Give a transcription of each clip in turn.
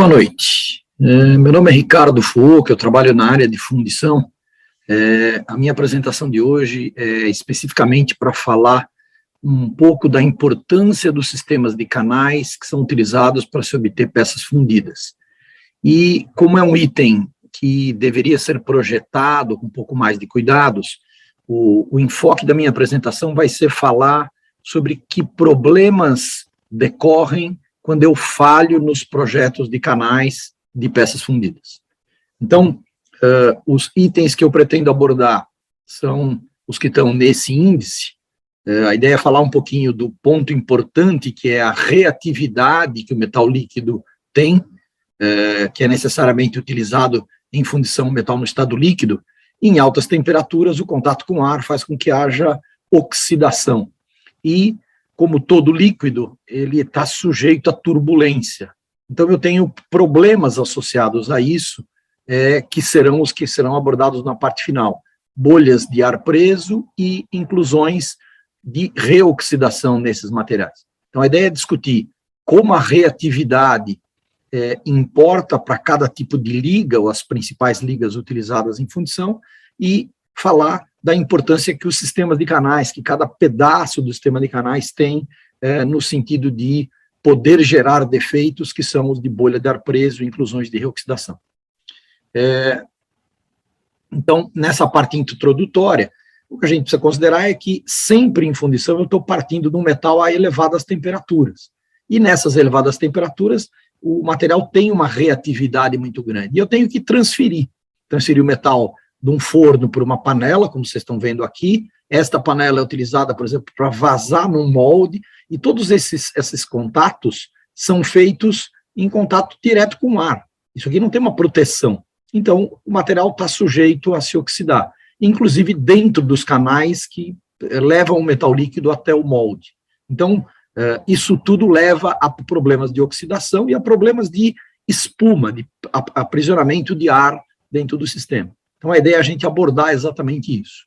Boa noite. Meu nome é Ricardo Foucault, eu trabalho na área de fundição. A minha apresentação de hoje é especificamente para falar um pouco da importância dos sistemas de canais que são utilizados para se obter peças fundidas. E como é um item que deveria ser projetado com um pouco mais de cuidados, o enfoque da minha apresentação vai ser falar sobre que problemas decorrem quando eu falho nos projetos de canais de peças fundidas. Então, os itens que eu pretendo abordar são os que estão nesse índice. A ideia é falar um pouquinho do ponto importante, que é a reatividade que o metal líquido tem, que é necessariamente utilizado em fundição metal no estado líquido. Em altas temperaturas, o contato com o ar faz com que haja oxidação. E, como todo líquido, ele está sujeito à turbulência. Então, eu tenho problemas associados a isso, que serão os que serão abordados na parte final. Bolhas de ar preso e inclusões de reoxidação nesses materiais. Então, a ideia é discutir como a reatividade importa para cada tipo de liga, ou as principais ligas utilizadas em fundição, e falar da importância que os sistemas de canais, que cada pedaço do sistema de canais tem, no sentido de poder gerar defeitos, que são os de bolha de ar preso e inclusões de reoxidação. Então, nessa parte introdutória, o que a gente precisa considerar é que sempre em fundição eu estou partindo de um metal a elevadas temperaturas. E nessas elevadas temperaturas, o material tem uma reatividade muito grande. E eu tenho que transferir o metal de um forno para uma panela, como vocês estão vendo aqui. Esta panela é utilizada, por exemplo, para vazar num molde, e todos esses contatos são feitos em contato direto com o ar. Isso aqui não tem uma proteção. Então, o material está sujeito a se oxidar, inclusive dentro dos canais que levam o metal líquido até o molde. Então, isso tudo leva a problemas de oxidação e a problemas de espuma, de aprisionamento de ar dentro do sistema. Então, a ideia é a gente abordar exatamente isso.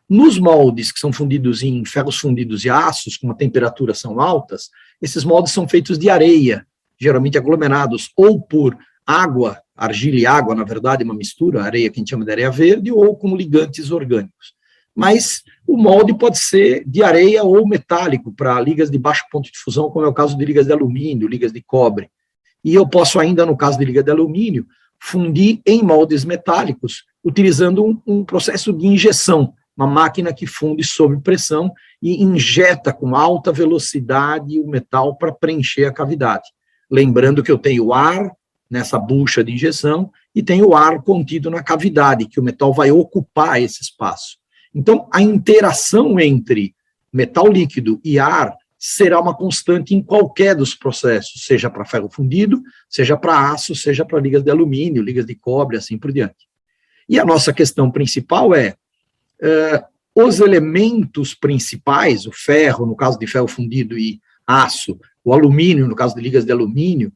Nos moldes que são fundidos em ferros fundidos e aços, com uma temperatura são altas, esses moldes são feitos de areia, geralmente aglomerados ou por água, argila e água, na verdade, uma mistura, areia que a gente chama de areia verde, ou com ligantes orgânicos. Mas o molde pode ser de areia ou metálico, para ligas de baixo ponto de fusão, como é o caso de ligas de alumínio, ligas de cobre. E eu posso ainda, no caso de liga de alumínio, fundir em moldes metálicos, utilizando um processo de injeção, uma máquina que funde sob pressão e injeta com alta velocidade o metal para preencher a cavidade. Lembrando que eu tenho ar nessa bucha de injeção e tenho ar contido na cavidade, que o metal vai ocupar esse espaço. Então, a interação entre metal líquido e ar será uma constante em qualquer dos processos, seja para ferro fundido, seja para aço, seja para ligas de alumínio, ligas de cobre, assim por diante. E a nossa questão principal é, os elementos principais, o ferro, no caso de ferro fundido e aço, o alumínio, no caso de ligas de alumínio,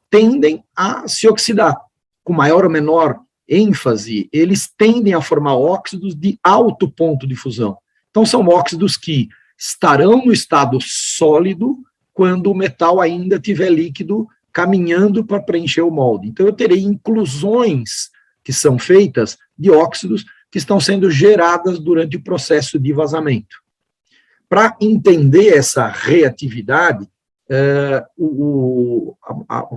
tendem a se oxidar. Com maior ou menor ênfase, eles tendem a formar óxidos de alto ponto de fusão. Então, são óxidos que estarão no estado sólido quando o metal ainda estiver líquido, caminhando para preencher o molde. Então, eu terei inclusões que são feitas de óxidos que estão sendo geradas durante o processo de vazamento. Para entender essa reatividade, a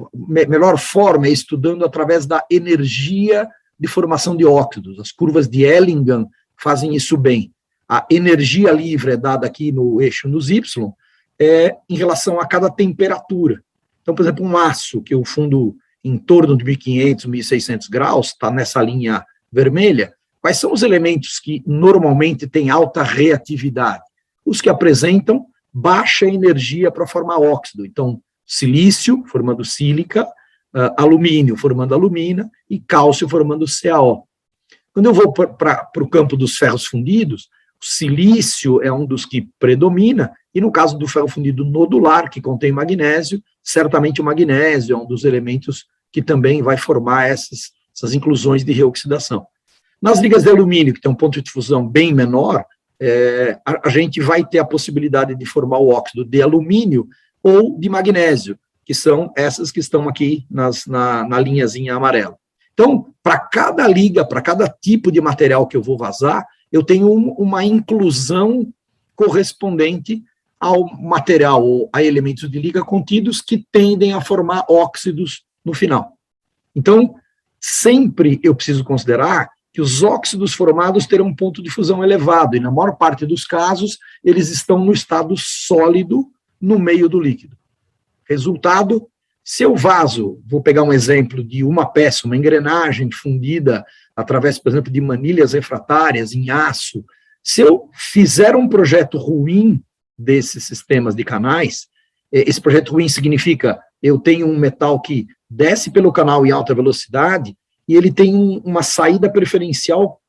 melhor forma é estudando através da energia de formação de óxidos. As curvas de Ellingham fazem isso bem. A energia livre é dada aqui no eixo nos Y, em relação a cada temperatura. Então, por exemplo, um aço que eu fundo em torno de 1.500, 1.600 graus, está nessa linha vermelha. Quais são os elementos que normalmente têm alta reatividade? Os que apresentam baixa energia para formar óxido. Então, silício, formando sílica, alumínio, formando alumina, e cálcio, formando CaO. Quando eu vou para o campo dos ferros fundidos, o silício é um dos que predomina, e no caso do ferro fundido nodular, que contém magnésio, certamente o magnésio é um dos elementos que também vai formar essas inclusões de reoxidação. Nas ligas de alumínio, que tem um ponto de fusão bem menor, a gente vai ter a possibilidade de formar o óxido de alumínio ou de magnésio, que são essas que estão aqui na linhazinha amarela. Então, para cada liga, para cada tipo de material que eu vou vazar, eu tenho uma inclusão correspondente ao material ou a elementos de liga contidos que tendem a formar óxidos no final. Então, sempre eu preciso considerar que os óxidos formados terão um ponto de fusão elevado, e na maior parte dos casos, eles estão no estado sólido no meio do líquido. Resultado, se eu vaso, vou pegar um exemplo de uma peça, uma engrenagem fundida através, por exemplo, de manilhas refratárias em aço, se eu fizer um projeto ruim desses sistemas de canais, esse projeto ruim significa eu tenho um metal que desce pelo canal em alta velocidade e ele tem uma saída preferencial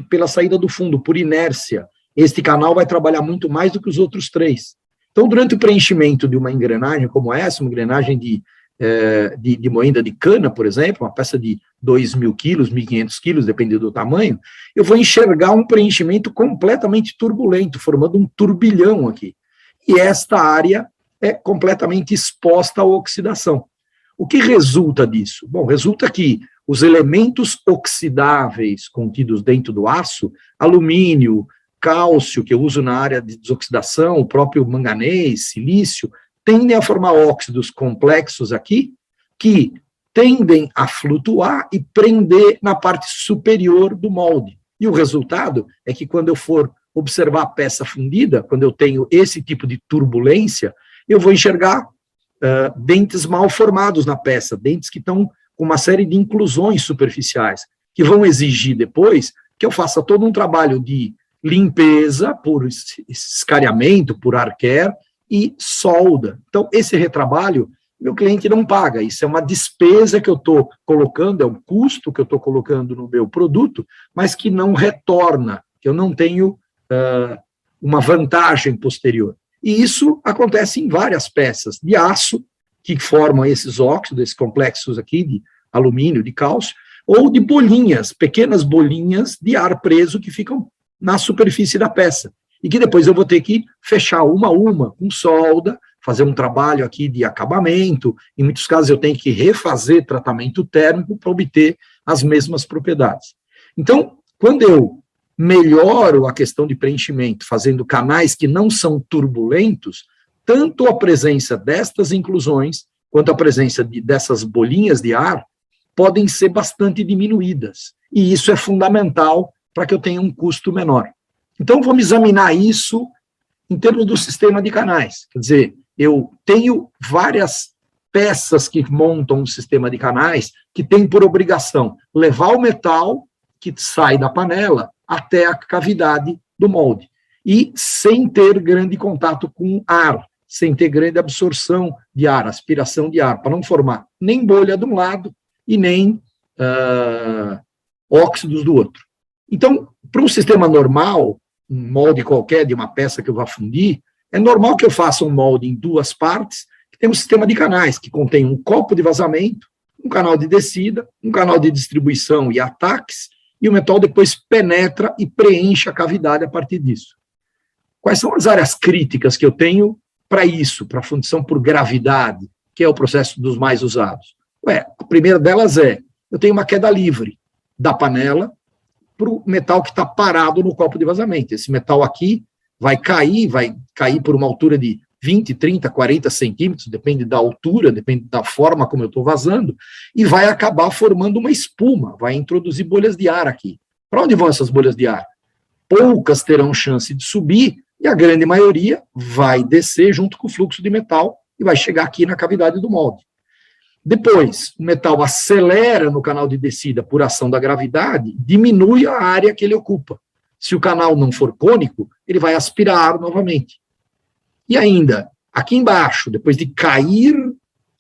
pela saída do fundo, por inércia. Este canal vai trabalhar muito mais do que os outros três. Então, durante o preenchimento de uma engrenagem como essa, uma engrenagem de moenda de cana, por exemplo, uma peça de 2.000 quilos, 1.500 quilos, dependendo do tamanho, eu vou enxergar um preenchimento completamente turbulento, formando um turbilhão aqui. E esta área é completamente exposta à oxidação. O que resulta disso? Bom, resulta que os elementos oxidáveis contidos dentro do aço, alumínio, cálcio, que eu uso na área de desoxidação, o próprio manganês, silício, tendem a formar óxidos complexos aqui, que tendem a flutuar e prender na parte superior do molde. E o resultado é que quando eu for observar a peça fundida, quando eu tenho esse tipo de turbulência, eu vou enxergar dentes mal formados na peça, dentes que estão com uma série de inclusões superficiais, que vão exigir depois que eu faça todo um trabalho de limpeza por escariamento, por arquer e solda. Então, esse retrabalho, meu cliente não paga, isso é uma despesa que eu estou colocando, é um custo que eu estou colocando no meu produto, mas que não retorna, que eu não tenho uma vantagem posterior. E isso acontece em várias peças de aço, que formam esses óxidos, esses complexos aqui de alumínio, de cálcio, ou de bolinhas, pequenas bolinhas de ar preso que ficam na superfície da peça, e que depois eu vou ter que fechar uma a uma, com solda, fazer um trabalho aqui de acabamento, em muitos casos eu tenho que refazer tratamento térmico para obter as mesmas propriedades. Então, quando eu melhoro a questão de preenchimento, fazendo canais que não são turbulentos, tanto a presença destas inclusões, quanto a presença dessas bolinhas de ar, podem ser bastante diminuídas, e isso é fundamental para que eu tenha um custo menor. Então, vamos examinar isso em termos do sistema de canais. Quer dizer, eu tenho várias peças que montam um sistema de canais que tem por obrigação levar o metal que sai da panela até a cavidade do molde, e sem ter grande contato com ar, sem ter grande absorção de ar, aspiração de ar, para não formar nem bolha de um lado e nem óxidos do outro. Então, para um sistema normal, um molde qualquer de uma peça que eu vá fundir, é normal que eu faça um molde em duas partes, que tem um sistema de canais, que contém um copo de vazamento, um canal de descida, um canal de distribuição e ataques, e o metal depois penetra e preenche a cavidade a partir disso. Quais são as áreas críticas que eu tenho para isso, para a fundição por gravidade, que é o processo dos mais usados? A primeira delas eu tenho uma queda livre da panela para o metal que está parado no copo de vazamento. Esse metal aqui vai cair por uma altura de 20, 30, 40 centímetros, depende da altura, depende da forma como eu estou vazando, e vai acabar formando uma espuma, vai introduzir bolhas de ar aqui. Para onde vão essas bolhas de ar? Poucas terão chance de subir, e a grande maioria vai descer junto com o fluxo de metal e vai chegar aqui na cavidade do molde. Depois, o metal acelera no canal de descida por ação da gravidade, diminui a área que ele ocupa. Se o canal não for cônico, ele vai aspirar ar novamente. E ainda, aqui embaixo, depois de cair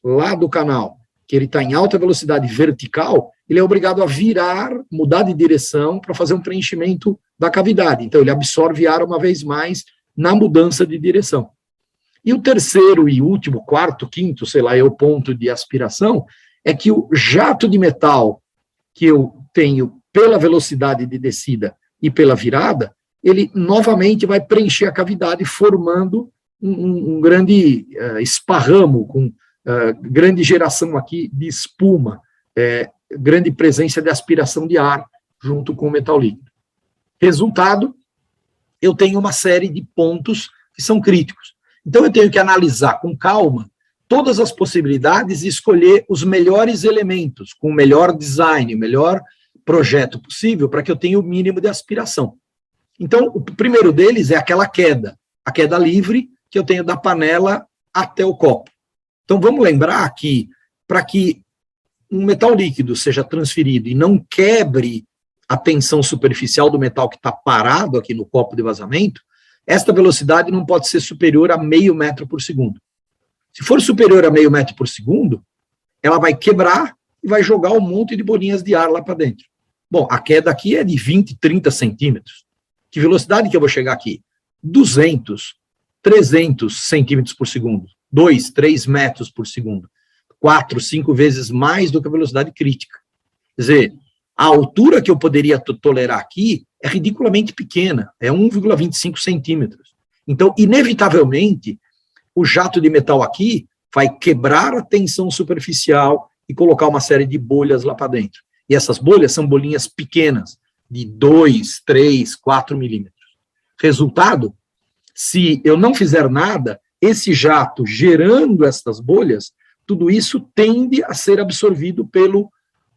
lá do canal, que ele está em alta velocidade vertical, ele é obrigado a virar, mudar de direção para fazer um preenchimento da cavidade. Então, ele absorve ar uma vez mais na mudança de direção. E o terceiro e último, quarto, quinto, sei lá, é o ponto de aspiração, é que o jato de metal que eu tenho pela velocidade de descida e pela virada, ele novamente vai preencher a cavidade, formando um grande esparramo com grande geração aqui de espuma, grande presença de aspiração de ar junto com o metal líquido. Resultado, eu tenho uma série de pontos que são críticos. Então, eu tenho que analisar com calma todas as possibilidades e escolher os melhores elementos, com o melhor design, o melhor projeto possível, para que eu tenha o mínimo de aspiração. Então, o primeiro deles é aquela queda, a queda livre que eu tenho da panela até o copo. Então, vamos lembrar que, para que um metal líquido seja transferido e não quebre a tensão superficial do metal que está parado aqui no copo de vazamento, esta velocidade não pode ser superior a 0,5 metro por segundo. Se for superior a 0,5 metro por segundo, ela vai quebrar e vai jogar um monte de bolinhas de ar lá para dentro. Bom, a queda aqui é de 20, 30 centímetros. Que velocidade que eu vou chegar aqui? 200, 300 centímetros por segundo. 2, 3 metros por segundo. 4, 5 vezes mais do que a velocidade crítica. Quer dizer, a altura que eu poderia tolerar aqui é ridiculamente pequena, é 1,25 centímetros. Então, inevitavelmente, o jato de metal aqui vai quebrar a tensão superficial e colocar uma série de bolhas lá para dentro. E essas bolhas são bolinhas pequenas, de 2, 3, 4 milímetros. Resultado, se eu não fizer nada, esse jato gerando essas bolhas, tudo isso tende a ser absorvido pelo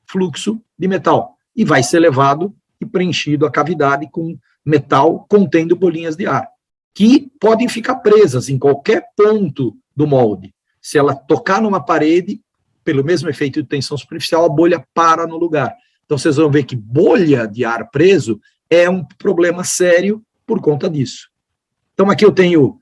fluxo de metal e vai ser levado e preenchido a cavidade com metal contendo bolinhas de ar, que podem ficar presas em qualquer ponto do molde. Se ela tocar numa parede, pelo mesmo efeito de tensão superficial, a bolha para no lugar. Então, vocês vão ver que bolha de ar preso é um problema sério por conta disso. Então, aqui eu tenho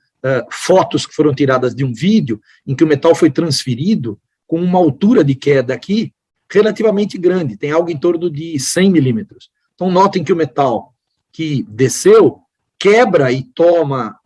fotos que foram tiradas de um vídeo em que o metal foi transferido com uma altura de queda aqui relativamente grande, tem algo em torno de 100 milímetros. Então, notem que o metal que desceu quebra e toma,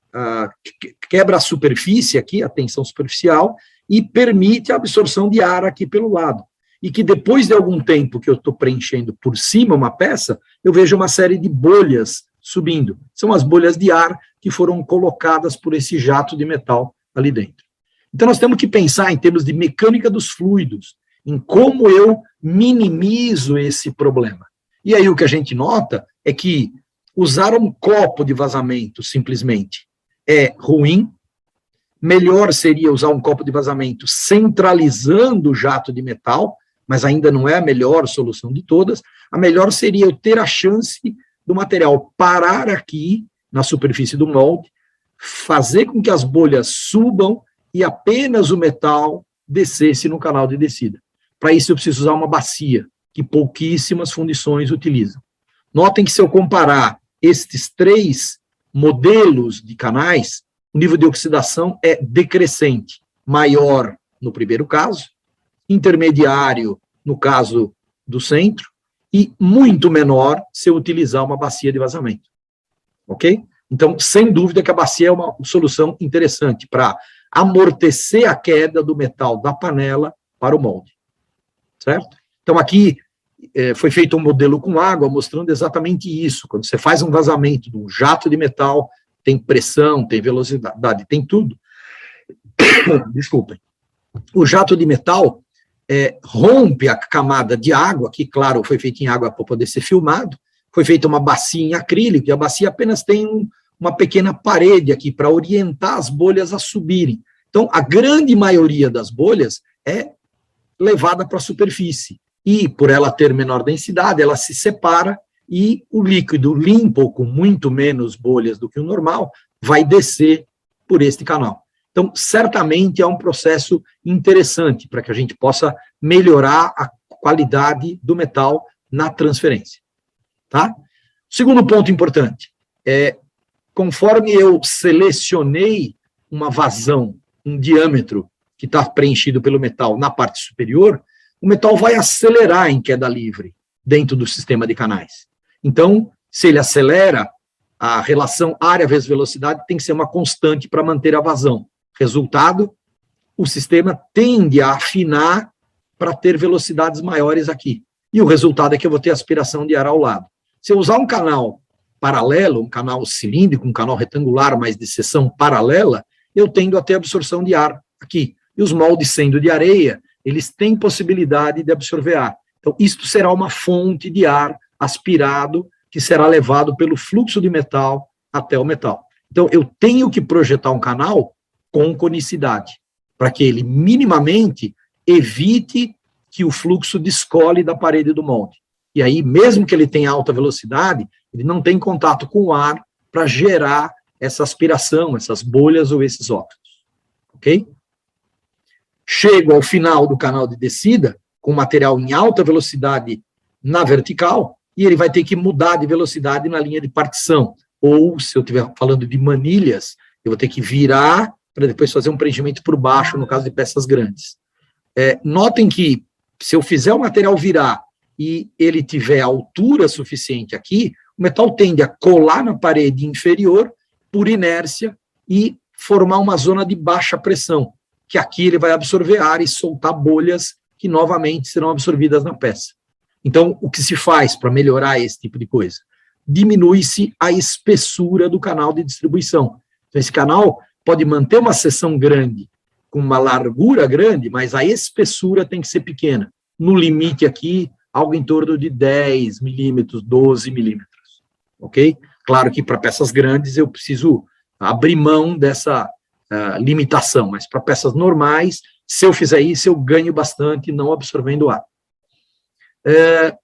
quebra a superfície aqui, a tensão superficial, e permite a absorção de ar aqui pelo lado. E que depois de algum tempo que eu estou preenchendo por cima uma peça, eu vejo uma série de bolhas subindo. São as bolhas de ar que foram colocadas por esse jato de metal ali dentro. Então, nós temos que pensar em termos de mecânica dos fluidos, em como eu minimizo esse problema. E aí o que a gente nota é que usar um copo de vazamento simplesmente é ruim. Melhor seria usar um copo de vazamento centralizando o jato de metal, mas ainda não é a melhor solução de todas. A melhor seria eu ter a chance do material parar aqui na superfície do molde, fazer com que as bolhas subam e apenas o metal descesse no canal de descida. Para isso eu preciso usar uma bacia, que pouquíssimas fundições utilizam. Notem que se eu comparar estes 3 modelos de canais, o nível de oxidação é decrescente, maior no primeiro caso, intermediário no caso do centro, e muito menor se eu utilizar uma bacia de vazamento. Ok? Então, sem dúvida que a bacia é uma solução interessante para amortecer a queda do metal da panela para o molde. Certo? Então, aqui foi feito um modelo com água mostrando exatamente isso. Quando você faz um vazamento de um jato de metal, tem pressão, tem velocidade, tem tudo. Desculpem. O jato de metal rompe a camada de água, que, claro, foi feito em água para poder ser filmado, foi feita uma bacia em acrílico, e a bacia apenas tem uma pequena parede aqui para orientar as bolhas a subirem. Então, a grande maioria das bolhas é levada para a superfície, e por ela ter menor densidade, ela se separa, e o líquido limpo, com muito menos bolhas do que o normal, vai descer por este canal. Então, certamente é um processo interessante para que a gente possa melhorar a qualidade do metal na transferência. Tá? Segundo ponto importante, conforme eu selecionei uma vazão, um diâmetro que está preenchido pelo metal na parte superior, o metal vai acelerar em queda livre dentro do sistema de canais. Então, se ele acelera, a relação área vezes velocidade tem que ser uma constante para manter a vazão. Resultado, o sistema tende a afinar para ter velocidades maiores aqui. E o resultado é que eu vou ter aspiração de ar ao lado. Se eu usar um canal paralelo, um canal cilíndrico, um canal retangular, mas de seção paralela, eu tendo a ter absorção de ar aqui. E os moldes sendo de areia, eles têm possibilidade de absorver ar. Então, isto será uma fonte de ar aspirado que será levado pelo fluxo de metal até o metal. Então, eu tenho que projetar um canal com conicidade, para que ele minimamente evite que o fluxo descole da parede do molde. E aí, mesmo que ele tenha alta velocidade, ele não tem contato com o ar para gerar essa aspiração, essas bolhas ou esses óxidos. Ok? Chego ao final do canal de descida, com material em alta velocidade na vertical, e ele vai ter que mudar de velocidade na linha de partição. Ou, se eu estiver falando de manilhas, eu vou ter que virar para depois fazer um preenchimento por baixo, no caso de peças grandes. Notem que, se eu fizer o material virar e ele tiver altura suficiente aqui, o metal tende a colar na parede inferior por inércia e formar uma zona de baixa pressão, que aqui ele vai absorver ar e soltar bolhas que novamente serão absorvidas na peça. Então, o que se faz para melhorar esse tipo de coisa? Diminui-se a espessura do canal de distribuição. Então, esse canal pode manter uma seção grande, com uma largura grande, mas a espessura tem que ser pequena. No limite aqui, algo em torno de 10 milímetros, 12 milímetros. Ok? Claro que para peças grandes eu preciso abrir mão dessa limitação, mas para peças normais, se eu fizer isso, eu ganho bastante não absorvendo ar.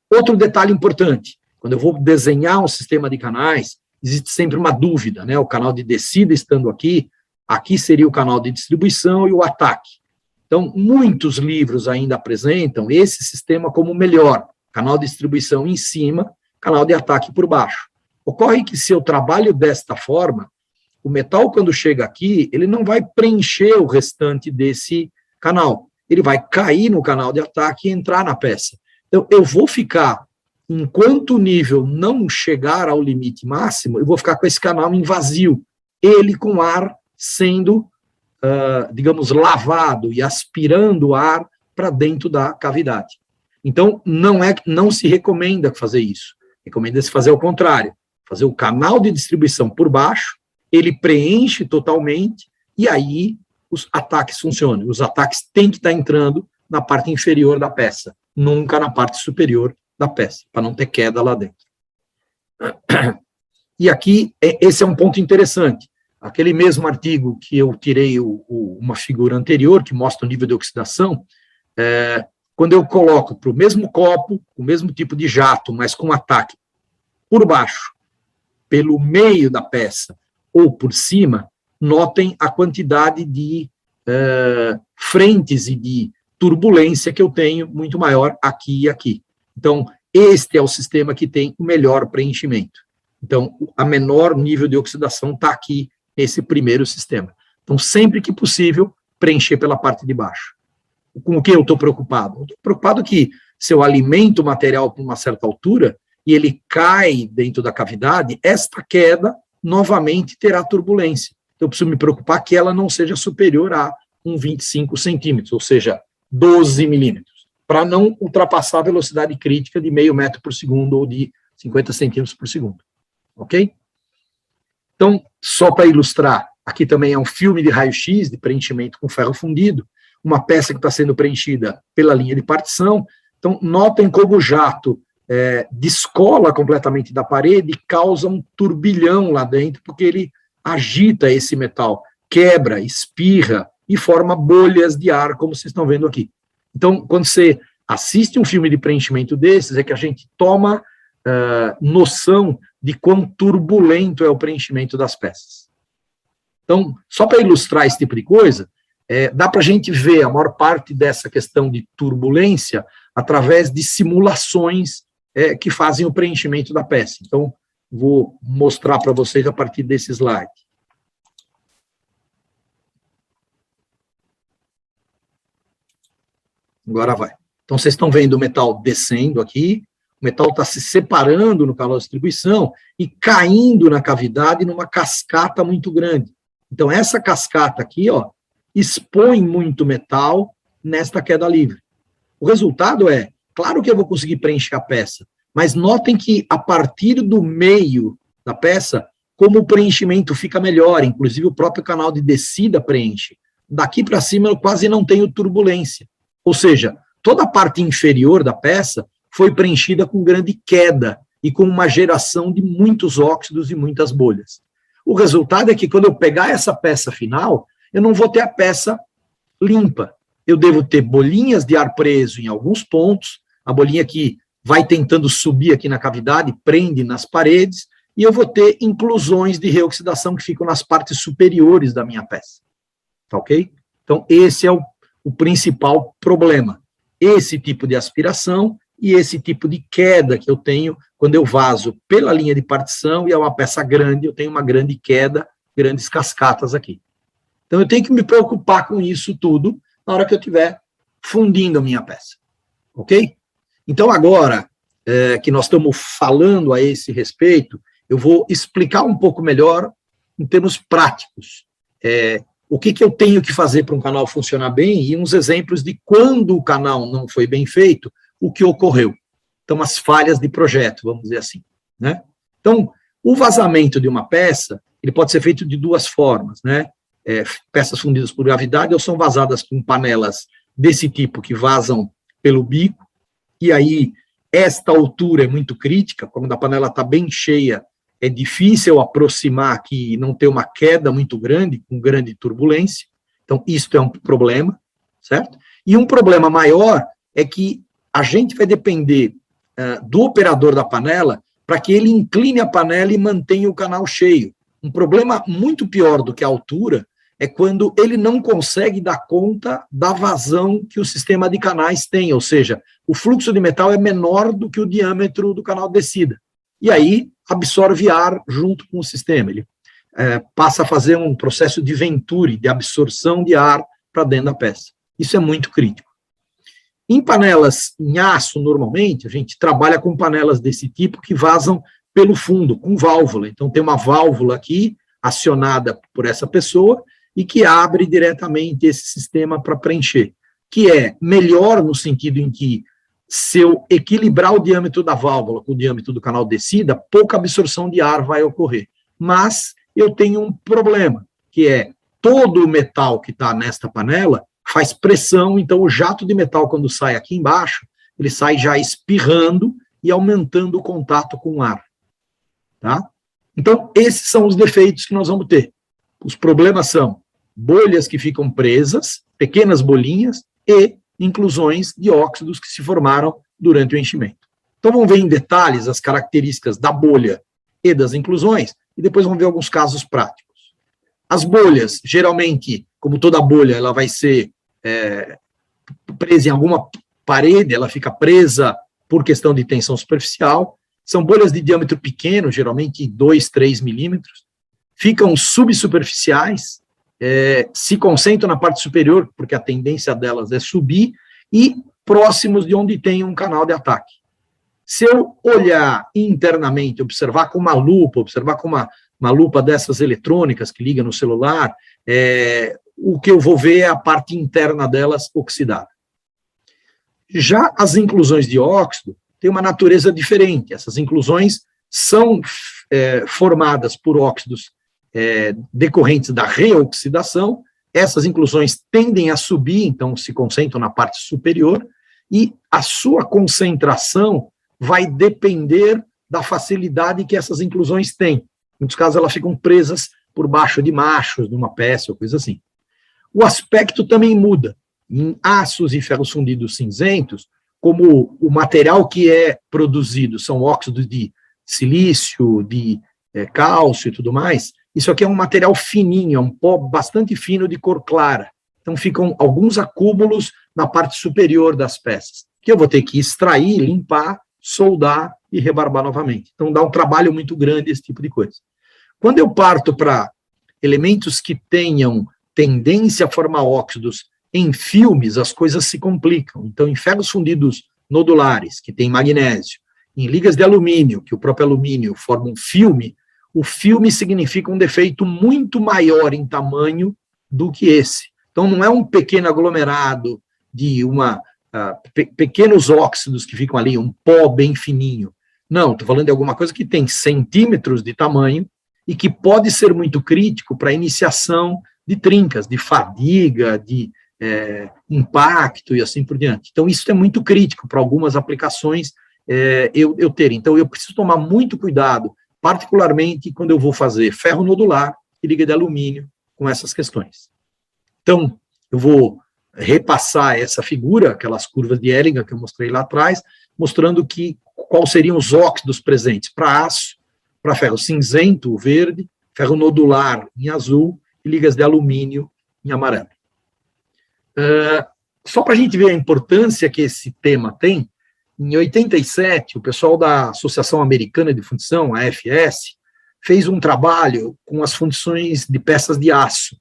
Outro detalhe importante, quando eu vou desenhar um sistema de canais, existe sempre uma dúvida, né? O canal de descida estando aqui, aqui seria o canal de distribuição e o ataque. Então, muitos livros ainda apresentam esse sistema como melhor, canal de distribuição em cima, canal de ataque por baixo. Ocorre que se eu trabalho desta forma, o metal, quando chega aqui, ele não vai preencher o restante desse canal. Ele vai cair no canal de ataque e entrar na peça. Então, eu vou ficar, enquanto o nível não chegar ao limite máximo, eu vou ficar com esse canal em vazio, ele com ar sendo, digamos, lavado e aspirando ar para dentro da cavidade. Então, não se recomenda fazer isso. Recomenda-se fazer o contrário, fazer o canal de distribuição por baixo, ele preenche totalmente, e aí os ataques funcionam. Os ataques têm que estar entrando na parte inferior da peça, nunca na parte superior da peça, para não ter queda lá dentro. E aqui, esse é um ponto interessante. Aquele mesmo artigo que eu tirei uma figura anterior, que mostra o nível de oxidação, quando eu coloco para o mesmo copo, o mesmo tipo de jato, mas com ataque por baixo, pelo meio da peça, ou por cima, notem a quantidade de frentes e de turbulência que eu tenho muito maior aqui e aqui. Então, este é o sistema que tem o melhor preenchimento. Então, a menor nível de oxidação está aqui, nesse primeiro sistema. Então, sempre que possível, preencher pela parte de baixo. Com o que eu estou preocupado? Eu estou preocupado que, se eu alimento o material por uma certa altura, e ele cai dentro da cavidade, esta queda novamente terá turbulência. Então, eu preciso me preocupar que ela não seja superior a 25 centímetros, ou seja, 12 milímetros, para não ultrapassar a velocidade crítica de meio metro por segundo ou de 50 centímetros por segundo. Ok? Então, só para ilustrar, aqui também é um filme de raio-x, de preenchimento com ferro fundido, uma peça que está sendo preenchida pela linha de partição. Então, notem como o jato descola completamente da parede e causa um turbilhão lá dentro, porque ele agita esse metal, quebra, espirra e forma bolhas de ar, como vocês estão vendo aqui. Então, quando você assiste um filme de preenchimento desses, é que a gente toma noção de quão turbulento é o preenchimento das peças. Então, só para ilustrar esse tipo de coisa, dá para a gente ver a maior parte dessa questão de turbulência através de simulações que fazem o preenchimento da peça. Então, vou mostrar para vocês a partir desse slide. Agora vai. Então, vocês estão vendo o metal descendo aqui, o metal está se separando no canal de distribuição e caindo na cavidade numa cascata muito grande. Então, essa cascata aqui, ó, expõe muito metal nesta queda livre. O resultado claro que eu vou conseguir preencher a peça, mas notem que a partir do meio da peça, como o preenchimento fica melhor, inclusive o próprio canal de descida preenche. daqui para cima eu quase não tenho turbulência. Ou seja, toda a parte inferior da peça foi preenchida com grande queda e com uma geração de muitos óxidos e muitas bolhas. O resultado é que quando eu pegar essa peça final, eu não vou ter a peça limpa. Eu devo ter bolinhas de ar preso em alguns pontos, a bolinha que vai tentando subir aqui na cavidade, prende nas paredes, e eu vou ter inclusões de reoxidação que ficam nas partes superiores da minha peça. Tá ok? Então, esse é o principal problema. Esse tipo de aspiração e esse tipo de queda que eu tenho quando eu vazo pela linha de partição e é uma peça grande, eu tenho uma grande queda, grandes cascatas aqui. Então, eu tenho que me preocupar com isso tudo na hora que eu estiver fundindo a minha peça. Ok? Então, agora que nós estamos falando a esse respeito, eu vou explicar um pouco melhor em termos práticos. O que eu tenho que fazer para um canal funcionar bem e uns exemplos de quando o canal não foi bem feito, o que ocorreu. Então, as falhas de projeto, vamos dizer assim, né? Então, o vazamento de uma peça, ele pode ser feito de duas formas, né? Peças fundidas por gravidade ou são vazadas com panelas desse tipo que vazam pelo bico, e aí esta altura é muito crítica, quando a panela está bem cheia, é difícil aproximar aqui e não ter uma queda muito grande, com grande turbulência. Então, isso é um problema, certo? E um problema maior é que a gente vai depender do operador da panela para que ele incline a panela e mantenha o canal cheio. Um problema muito pior do que a altura é quando ele não consegue dar conta da vazão que o sistema de canais tem, ou seja, o fluxo de metal é menor do que o diâmetro do canal de descida. E aí absorve ar junto com o sistema. Ele passa a fazer um processo de Venturi, de absorção de ar para dentro da peça. Isso é muito crítico. Em panelas em aço, normalmente, a gente trabalha com panelas desse tipo que vazam pelo fundo, com válvula. Então, tem uma válvula aqui, acionada por essa pessoa, e que abre diretamente esse sistema para preencher, que é melhor no sentido em que, se eu equilibrar o diâmetro da válvula com o diâmetro do canal de descida, pouca absorção de ar vai ocorrer. Mas eu tenho um problema, que é todo o metal que está nesta panela faz pressão, então o jato de metal, quando sai aqui embaixo, ele sai já espirrando e aumentando o contato com o ar. Tá? Então, esses são os defeitos que nós vamos ter. Os problemas são bolhas que ficam presas, pequenas bolinhas, e inclusões de óxidos que se formaram durante o enchimento. Então, vamos ver em detalhes as características da bolha e das inclusões, e depois vamos ver alguns casos práticos. As bolhas, geralmente, como toda bolha, ela vai ser presa em alguma parede, ela fica presa por questão de tensão superficial. São bolhas de diâmetro pequeno, geralmente 2, 3 milímetros, ficam subsuperficiais, se concentram na parte superior, porque a tendência delas é subir, e próximos de onde tem um canal de ataque. Se eu olhar internamente, observar com uma lupa, observar com uma lupa dessas eletrônicas que liga no celular, o que eu vou ver é a parte interna delas oxidada. Já as inclusões de óxido têm uma natureza diferente. Essas inclusões são formadas por óxidos decorrentes da reoxidação. Essas inclusões tendem a subir, então se concentram na parte superior, e a sua concentração vai depender da facilidade que essas inclusões têm. Em muitos casos, elas ficam presas por baixo de machos, numa peça ou coisa assim. O aspecto também muda. Em aços e ferros fundidos cinzentos, como o material que é produzido são óxidos de silício, de cálcio e tudo mais, isso aqui é um material fininho, é um pó bastante fino de cor clara. Então, ficam alguns acúmulos na parte superior das peças, que eu vou ter que extrair, limpar, soldar e rebarbar novamente. Então, dá um trabalho muito grande esse tipo de coisa. Quando eu parto para elementos que tenham tendência a formar óxidos em filmes, as coisas se complicam. Então, em ferros fundidos nodulares, que tem magnésio, em ligas de alumínio, que o próprio alumínio forma um filme, o filme significa um defeito muito maior em tamanho do que esse. Então, não é um pequeno aglomerado de pequenos óxidos que ficam ali, um pó bem fininho. Não, estou falando de alguma coisa que tem centímetros de tamanho e que pode ser muito crítico para a iniciação de trincas, de fadiga, de impacto e assim por diante. Então, isso é muito crítico para algumas aplicações eu ter. Então, eu preciso tomar muito cuidado, particularmente quando eu vou fazer ferro nodular e liga de alumínio com essas questões. Então, eu vou repassar essa figura, aquelas curvas de Ellinger que eu mostrei lá atrás, mostrando quais seriam os óxidos presentes para aço, para ferro cinzento, o verde, ferro nodular em azul e ligas de alumínio em amarelo. Só para a gente ver a importância que esse tema tem, em 87, o pessoal da Associação Americana de Fundição, a AFS, fez um trabalho com as fundições de peças de aço,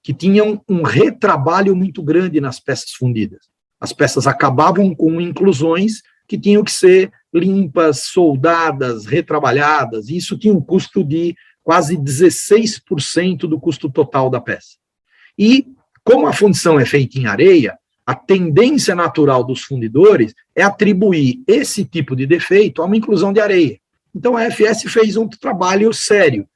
que tinham um retrabalho muito grande nas peças fundidas. As peças acabavam com inclusões que tinham que ser limpas, soldadas, retrabalhadas, e isso tinha um custo de quase 16% do custo total da peça. E, como a fundição é feita em areia, a tendência natural dos fundidores é atribuir esse tipo de defeito a uma inclusão de areia. Então, a AFS fez um trabalho sério,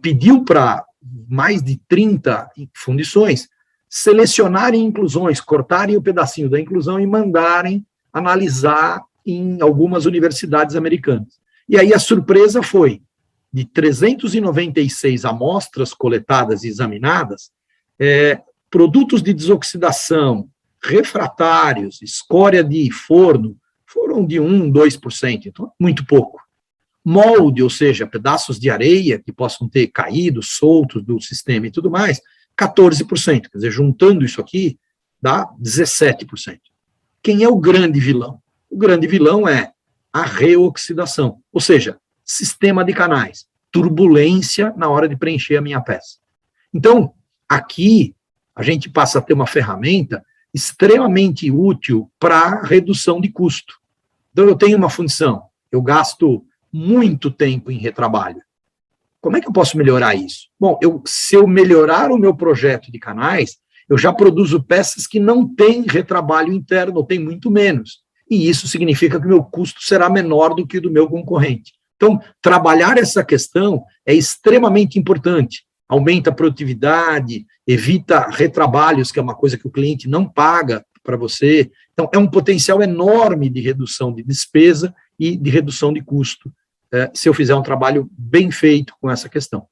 pediu para mais de 30 fundições selecionarem inclusões, cortarem o pedacinho da inclusão e mandarem analisar em algumas universidades americanas. E aí a surpresa foi, de 396 amostras coletadas e examinadas, produtos de desoxidação, refratários, escória de forno, foram de 1%, 2%, então muito pouco. Molde, ou seja, pedaços de areia que possam ter caído, soltos do sistema e tudo mais, 14%. Quer dizer, juntando isso aqui, dá 17%. Quem é o grande vilão? O grande vilão é a reoxidação, ou seja, sistema de canais, turbulência na hora de preencher a minha peça. Então, aqui, a gente passa a ter uma ferramenta extremamente útil para redução de custo. Então, eu tenho uma fundição, eu gasto muito tempo em retrabalho. Como é que eu posso melhorar isso? Bom, se eu melhorar o meu projeto de canais, eu já produzo peças que não têm retrabalho interno, ou tem muito menos. E isso significa que o meu custo será menor do que o do meu concorrente. Então, trabalhar essa questão é extremamente importante. Aumenta a produtividade, evita retrabalhos, que é uma coisa que o cliente não paga para você. Então, é um potencial enorme de redução de despesa e de redução de custo, se eu fizer um trabalho bem feito com essa questão.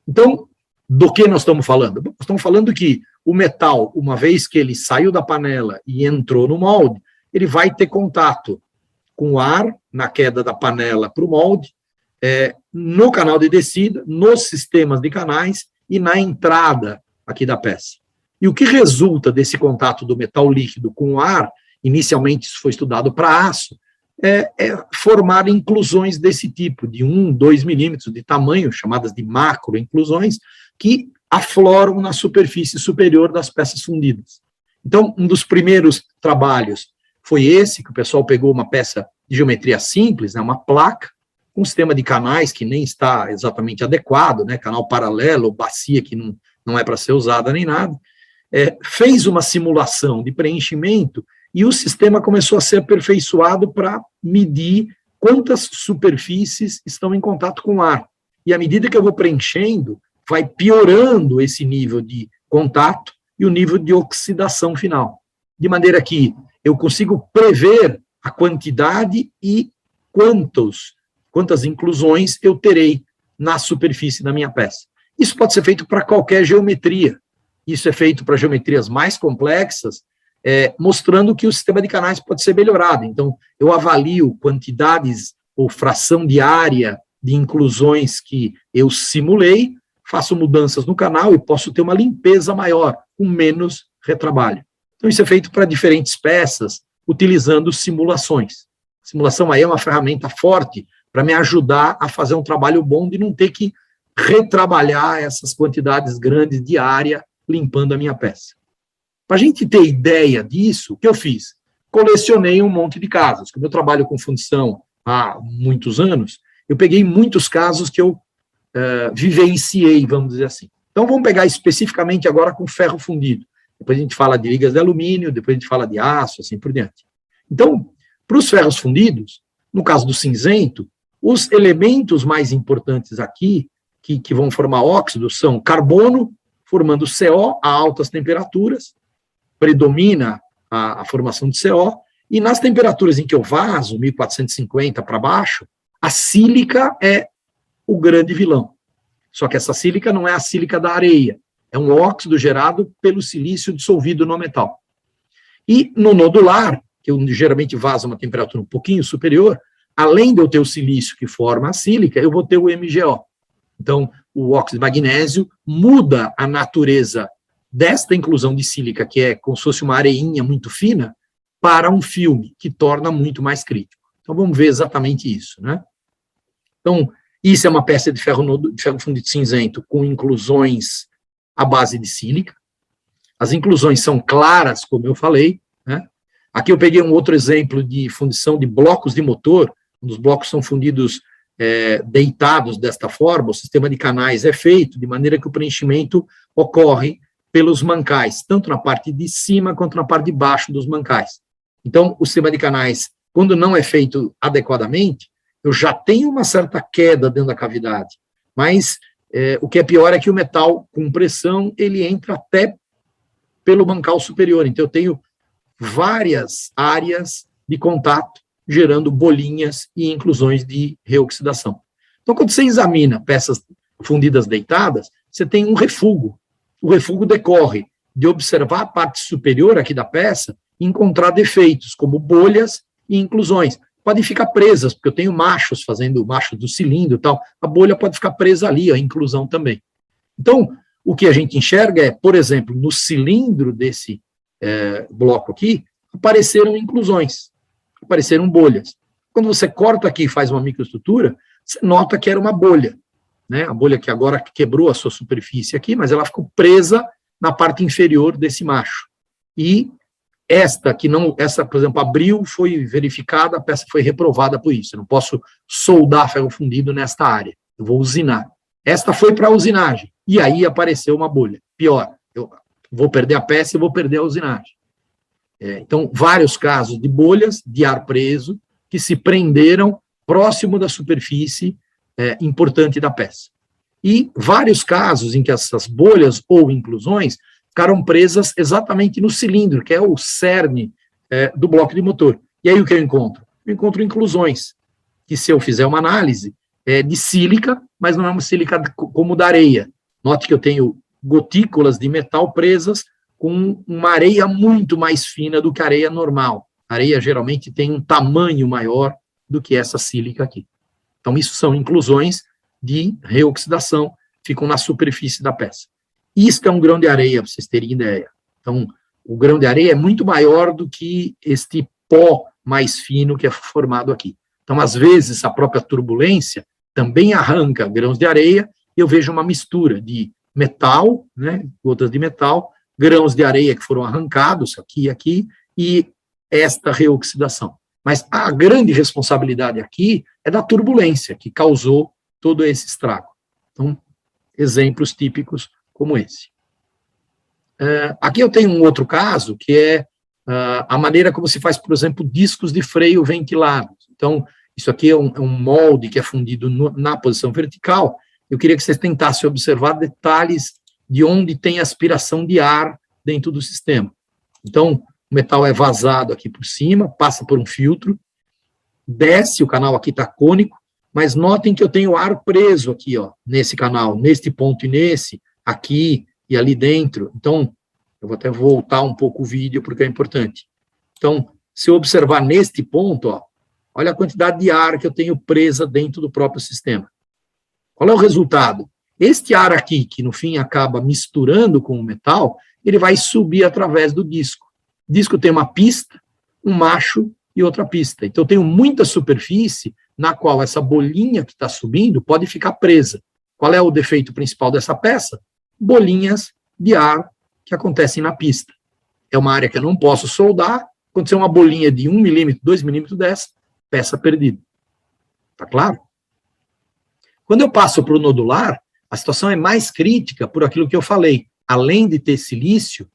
Então, do que nós estamos falando? Nós estamos falando que o metal, uma vez que ele saiu da panela e entrou no molde, ele vai ter contato com o ar, na queda da panela para o molde, no canal de descida, nos sistemas de canais e na entrada aqui da peça. E o que resulta desse contato do metal líquido com o ar, inicialmente isso foi estudado para aço, formar inclusões desse tipo, de 1, 2 milímetros de tamanho, chamadas de macroinclusões, que afloram na superfície superior das peças fundidas. Então, um dos primeiros trabalhos foi esse, que o pessoal pegou uma peça de geometria simples, uma placa, com um sistema de canais que nem está exatamente adequado, canal paralelo, bacia que não é para ser usada nem nada, fez uma simulação de preenchimento e o sistema começou a ser aperfeiçoado para medir quantas superfícies estão em contato com o ar. E à medida que eu vou preenchendo, vai piorando esse nível de contato e o nível de oxidação final. De maneira que eu consigo prever a quantidade e quantas inclusões eu terei na superfície da minha peça. Isso pode ser feito para qualquer geometria. Isso é feito para geometrias mais complexas, mostrando que o sistema de canais pode ser melhorado. Então, eu avalio quantidades ou fração de área de inclusões que eu simulei, faço mudanças no canal e posso ter uma limpeza maior, com menos retrabalho. Então, isso é feito para diferentes peças, utilizando simulações. Simulação aí é uma ferramenta forte para me ajudar a fazer um trabalho bom de não ter que retrabalhar essas quantidades grandes de área limpando a minha peça. Para a gente ter ideia disso, o que eu fiz? Colecionei um monte de casos. Como eu trabalho com fundição há muitos anos, eu peguei muitos casos que eu vivenciei, vamos dizer assim. Então, vamos pegar especificamente agora com ferro fundido. Depois a gente fala de ligas de alumínio, depois a gente fala de aço, assim por diante. Então, para os ferros fundidos, no caso do cinzento, os elementos mais importantes aqui, que vão formar óxido, são carbono, formando CO a altas temperaturas, predomina a formação de CO, e nas temperaturas em que eu vazo, 1450 para baixo, a sílica é o grande vilão. Só que essa sílica não é a sílica da areia, é um óxido gerado pelo silício dissolvido no metal. E no nodular, que eu geralmente vazo a uma temperatura um pouquinho superior, além de eu ter o silício que forma a sílica, eu vou ter o MgO. Então, o óxido de magnésio muda a natureza desta inclusão de sílica, que é como se fosse uma areinha muito fina, para um filme, que torna muito mais crítico. Então, vamos ver exatamente isso, né? Então, isso é uma peça de ferro fundido cinzento com inclusões à base de sílica. As inclusões são claras, como eu falei, né? Aqui eu peguei um outro exemplo de fundição de blocos de motor, os blocos são fundidos deitados desta forma, o sistema de canais é feito de maneira que o preenchimento ocorre pelos mancais, tanto na parte de cima quanto na parte de baixo dos mancais. Então, o sistema de canais, quando não é feito adequadamente, eu já tenho uma certa queda dentro da cavidade, mas o que é pior é que o metal, com pressão, ele entra até pelo mancal superior, então eu tenho várias áreas de contato, gerando bolinhas e inclusões de reoxidação. Então, quando você examina peças fundidas deitadas, você tem um refúgio. O refúgio decorre de observar a parte superior aqui da peça e encontrar defeitos, como bolhas e inclusões. Podem ficar presas, porque eu tenho machos fazendo macho do cilindro e tal, a bolha pode ficar presa ali, a inclusão também. Então, o que a gente enxerga é, por exemplo, no cilindro desse bloco aqui, apareceram inclusões, apareceram bolhas. Quando você corta aqui e faz uma microestrutura, você nota que era uma bolha, né? A bolha que agora quebrou a sua superfície aqui, mas ela ficou presa na parte inferior desse macho. E esta, por exemplo, abriu, foi verificada, a peça foi reprovada por isso. Eu não posso soldar ferro fundido nesta área, eu vou usinar. Esta foi para a usinagem, e aí apareceu uma bolha. Pior, eu vou perder a peça e vou perder a usinagem. Então, vários casos de bolhas de ar preso que se prenderam próximo da superfície importante da peça. E vários casos em que essas bolhas ou inclusões ficaram presas exatamente no cilindro, que é o cerne do bloco de motor. E aí o que eu encontro? Eu encontro inclusões, que se eu fizer uma análise, é de sílica, mas não é uma sílica como da areia. Note que eu tenho gotículas de metal presas com uma areia muito mais fina do que a areia normal. A areia geralmente tem um tamanho maior do que essa sílica aqui. Então, isso são inclusões de reoxidação, ficam na superfície da peça. Isto é um grão de areia, para vocês terem ideia. Então, o grão de areia é muito maior do que este pó mais fino que é formado aqui. Então, às vezes, a própria turbulência também arranca grãos de areia, e eu vejo uma mistura de metal, né, gotas de metal, grãos de areia que foram arrancados, aqui e aqui, e esta reoxidação. Mas a grande responsabilidade aqui é da turbulência, que causou todo esse estrago. Então, exemplos típicos como esse. Aqui eu tenho um outro caso, que é a maneira como se faz, por exemplo, discos de freio ventilados. Então, isso aqui é um molde que é fundido na posição vertical. Eu queria que vocês tentassem observar detalhes de onde tem aspiração de ar dentro do sistema. Então, o metal é vazado aqui por cima, passa por um filtro, desce, o canal aqui está cônico, mas notem que eu tenho ar preso aqui, ó, nesse canal, neste ponto e nesse, aqui e ali dentro. Então, eu vou até voltar um pouco o vídeo, porque é importante. Então, se eu observar neste ponto, ó, olha a quantidade de ar que eu tenho presa dentro do próprio sistema. Qual é o resultado? Este ar aqui, que no fim acaba misturando com o metal, ele vai subir através do disco. O disco tem uma pista, um macho e outra pista. Então, eu tenho muita superfície na qual essa bolinha que está subindo pode ficar presa. Qual é o defeito principal dessa peça? Bolinhas de ar que acontecem na pista. É uma área que eu não posso soldar. Aconteceu uma bolinha de 1 milímetro, 2 milímetros dessa, peça perdida. Tá claro? Quando eu passo para o nodular, a situação é mais crítica por aquilo que eu falei. Além de ter silício,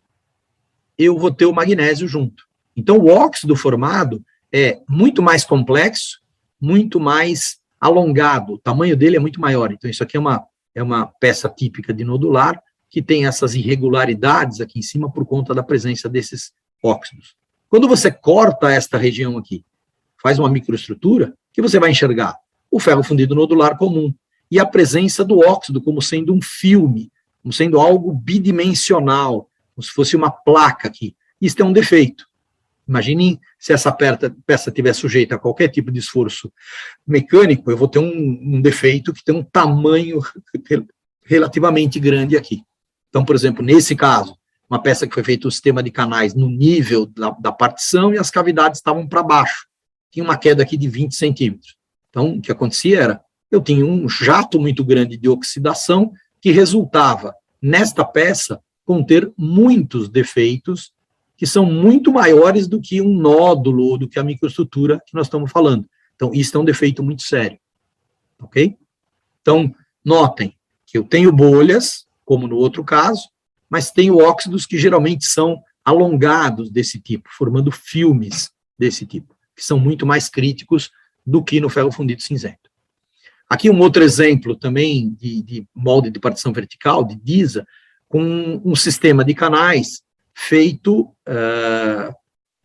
eu vou ter o magnésio junto. Então, o óxido formado é muito mais complexo, muito mais alongado. O tamanho dele é muito maior. Então, isso aqui é uma peça típica de nodular, que tem essas irregularidades aqui em cima por conta da presença desses óxidos. Quando você corta esta região aqui, faz uma microestrutura, o que você vai enxergar? O ferro fundido nodular comum e a presença do óxido como sendo um filme, como sendo algo bidimensional, como se fosse uma placa aqui. Isso é um defeito. Imaginem se essa peça estiver sujeita a qualquer tipo de esforço mecânico, eu vou ter um defeito que tem um tamanho relativamente grande aqui. Então, por exemplo, nesse caso, uma peça que foi feita o sistema de canais no nível da partição e as cavidades estavam para baixo. Tinha uma queda aqui de 20 centímetros. Então, o que acontecia era, eu tinha um jato muito grande de oxidação que resultava, nesta peça, conter muitos defeitos que são muito maiores do que um nódulo ou do que a microestrutura que nós estamos falando. Então, isso é um defeito muito sério. Ok? Então, notem que eu tenho bolhas, como no outro caso, mas tenho óxidos que geralmente são alongados desse tipo, formando filmes desse tipo, que são muito mais críticos do que no ferro fundido cinzento. Aqui um outro exemplo também de molde de partição vertical, de DISA, com um sistema de canais feito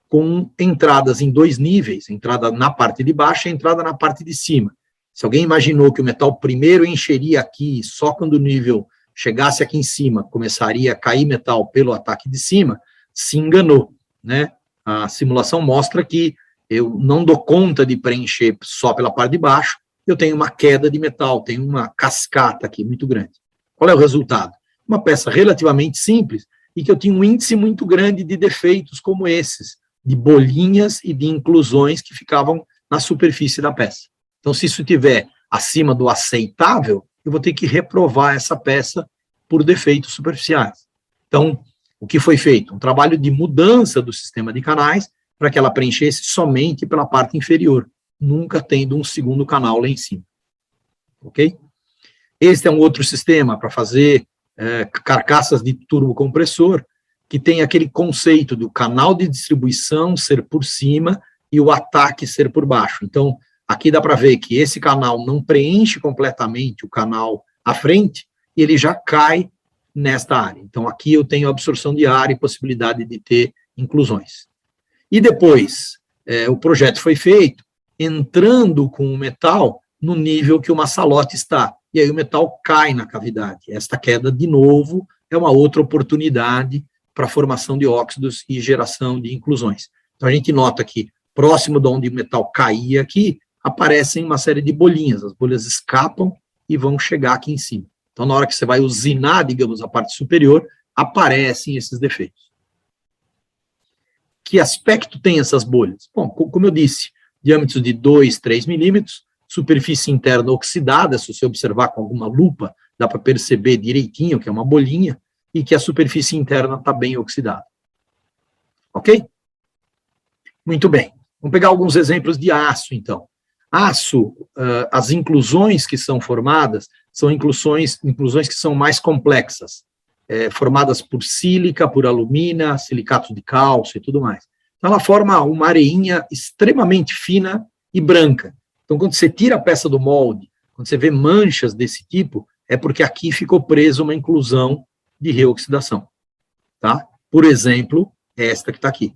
com entradas em 2 níveis, entrada na parte de baixo e entrada na parte de cima. Se alguém imaginou que o metal primeiro encheria aqui, só quando o nível chegasse aqui em cima, começaria a cair metal pelo ataque de cima, se enganou, né? A simulação mostra que eu não dou conta de preencher só pela parte de baixo, eu tenho uma queda de metal, tenho uma cascata aqui muito grande. Qual é o resultado? Uma peça relativamente simples, e que eu tinha um índice muito grande de defeitos como esses, de bolinhas e de inclusões que ficavam na superfície da peça. Então, se isso estiver acima do aceitável, eu vou ter que reprovar essa peça por defeitos superficiais. Então, o que foi feito? Um trabalho de mudança do sistema de canais para que ela preenchesse somente pela parte inferior, nunca tendo um segundo canal lá em cima. Ok? Este é um outro sistema para fazer carcaças de turbocompressor, que tem aquele conceito do canal de distribuição ser por cima e o ataque ser por baixo. Então, aqui dá para ver que esse canal não preenche completamente o canal à frente, e ele já cai nesta área. Então, aqui eu tenho absorção de ar e possibilidade de ter inclusões. E depois, o projeto foi feito entrando com o metal no nível que o maçalote está. E aí o metal cai na cavidade. Esta queda, de novo, é uma outra oportunidade para a formação de óxidos e geração de inclusões. Então, a gente nota que, próximo de onde o metal caía aqui, aparecem uma série de bolinhas. As bolhas escapam e vão chegar aqui em cima. Então, na hora que você vai usinar, digamos, a parte superior, aparecem esses defeitos. Que aspecto tem essas bolhas? Bom, como eu disse, diâmetros de 2, 3 milímetros, superfície interna oxidada, se você observar com alguma lupa, dá para perceber direitinho que é uma bolinha, e que a superfície interna está bem oxidada. Ok? Muito bem. Vamos pegar alguns exemplos de aço, então. Aço, as inclusões que são formadas, são inclusões que são mais complexas, formadas por sílica, por alumina, silicato de cálcio e tudo mais. Então, ela forma uma areinha extremamente fina e branca. Então, quando você tira a peça do molde, quando você vê manchas desse tipo, é porque aqui ficou preso uma inclusão de reoxidação. Tá? Por exemplo, esta que está aqui.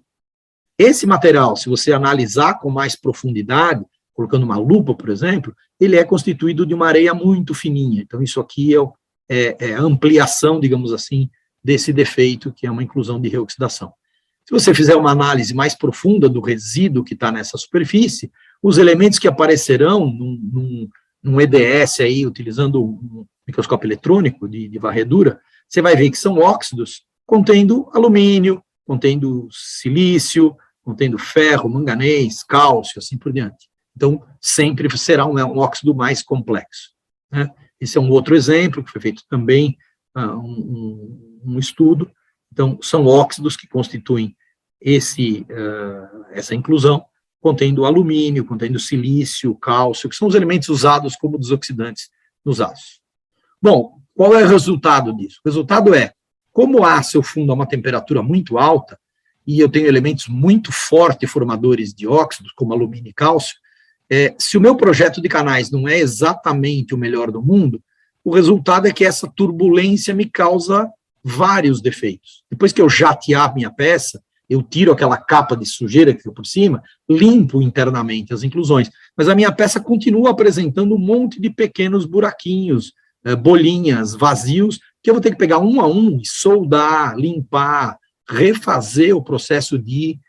Esse material, se você analisar com mais profundidade, colocando uma lupa, por exemplo, ele é constituído de uma areia muito fininha. Então, isso aqui é a ampliação, digamos assim, desse defeito, que é uma inclusão de reoxidação. Se você fizer uma análise mais profunda do resíduo que está nessa superfície, os elementos que aparecerão num EDS aí, utilizando um microscópio eletrônico de varredura, você vai ver que são óxidos contendo alumínio, contendo silício, contendo ferro, manganês, cálcio, assim por diante. Então, sempre será um óxido mais complexo, né? Esse é um outro exemplo, que foi feito também um estudo. Então, são óxidos que constituem essa inclusão, contendo alumínio, contendo silício, cálcio, que são os elementos usados como desoxidantes nos aços. Bom, qual é o resultado disso? O resultado é, como o aço eu fundo a uma temperatura muito alta, e eu tenho elementos muito fortes formadores de óxidos, como alumínio e cálcio, se o meu projeto de canais não é exatamente o melhor do mundo, o resultado é que essa turbulência me causa vários defeitos. Depois que eu jatear minha peça, eu tiro aquela capa de sujeira que fica por cima, limpo internamente as inclusões, mas a minha peça continua apresentando um monte de pequenos buraquinhos, bolinhas, vazios, que eu vou ter que pegar um a um e soldar, limpar, refazer o processo de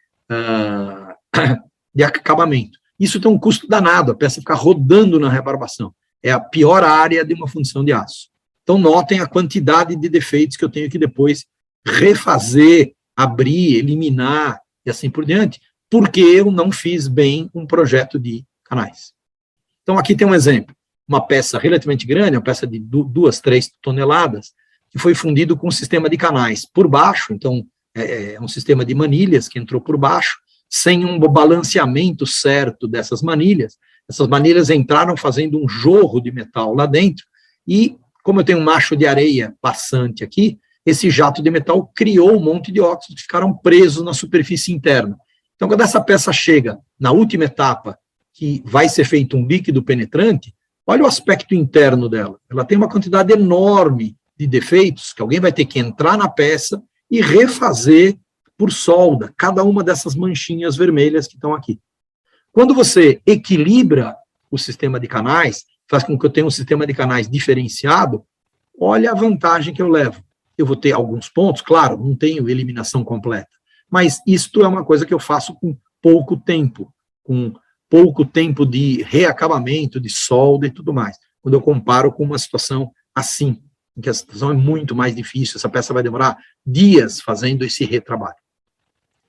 acabamento. Isso tem um custo danado, a peça fica rodando na rebarbação. É a pior área de uma fundição de aço. Então, notem a quantidade de defeitos que eu tenho que depois refazer, abrir, eliminar e assim por diante, porque eu não fiz bem um projeto de canais. Então, aqui tem um exemplo. Uma peça relativamente grande, uma peça de 2, 3 toneladas, que foi fundido com um sistema de canais por baixo, então, é um sistema de manilhas que entrou por baixo, sem um balanceamento certo dessas manilhas. Essas manilhas entraram fazendo um jorro de metal lá dentro, e como eu tenho um macho de areia passante aqui, esse jato de metal criou um monte de óxidos que ficaram presos na superfície interna. Então, quando essa peça chega na última etapa, que vai ser feito um líquido penetrante, olha o aspecto interno dela. Ela tem uma quantidade enorme de defeitos, que alguém vai ter que entrar na peça e refazer por solda cada uma dessas manchinhas vermelhas que estão aqui. Quando você equilibra o sistema de canais, faz com que eu tenha um sistema de canais diferenciado, olha a vantagem que eu levo. Eu vou ter alguns pontos, claro, não tenho eliminação completa, mas isto é uma coisa que eu faço com pouco tempo de reacabamento, de solda e tudo mais, quando eu comparo com uma situação assim, em que a situação é muito mais difícil, essa peça vai demorar dias fazendo esse retrabalho.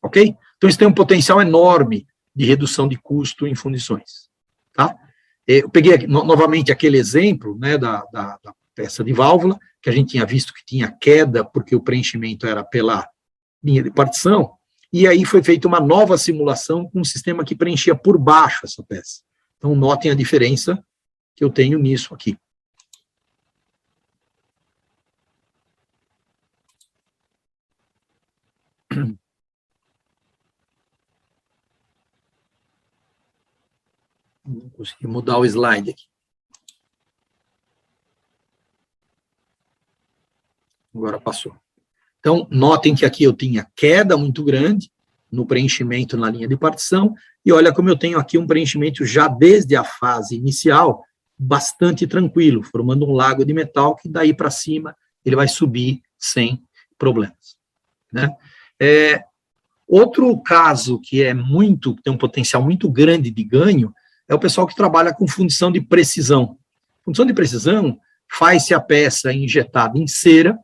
Ok? Então, isso tem um potencial enorme de redução de custo em fundições. Tá? Eu peguei aqui, novamente aquele exemplo, né, da peça de válvula, que a gente tinha visto que tinha queda, porque o preenchimento era pela linha de partição, e aí foi feita uma nova simulação com um sistema que preenchia por baixo essa peça. Então, notem a diferença que eu tenho nisso aqui. Não consegui mudar o slide aqui. Agora passou. Então, notem que aqui eu tinha queda muito grande no preenchimento na linha de partição, e olha como eu tenho aqui um preenchimento já desde a fase inicial, bastante tranquilo, formando um lago de metal que daí para cima ele vai subir sem problemas. Né? Outro caso que tem um potencial muito grande de ganho é o pessoal que trabalha com fundição de precisão. Fundição de precisão, faz-se a peça injetada em cera,